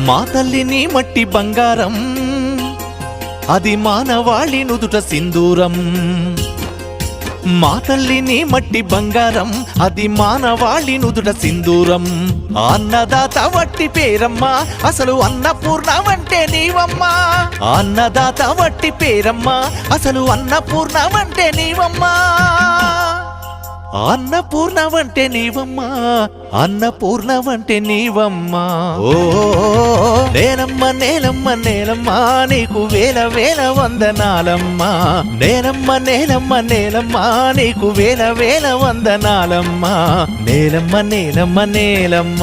మా తల్లిని మట్టి బంగారం అది మానవాళి నుదుట సింధూరం మా తల్లిని మట్టి బంగారం అది మానవాళి నుదుట సింధూరం అన్నదాత వట్టి పేరమ్మా అసలు అన్నపూర్ణమంటే నీవమ్మా అన్నదాత వట్టి పేరమ్మా అసలు అన్నపూర్ణమంటే నీవమ్మా అన్నపూర్ణమంటే నీవమ్మా అన్నపూర్ణమంటే నీవమ్మా ఓ నేలమ్మ నేలమ్మ నేలమ్మ నీకు వేల వేల వందనాలమ్మా నేలమ్మ నేలమ్మ నేలమ్మ నీకు వేల వేల వందనాలమ్మా నేలమ్మ నేలమ్మ నేలమ్మ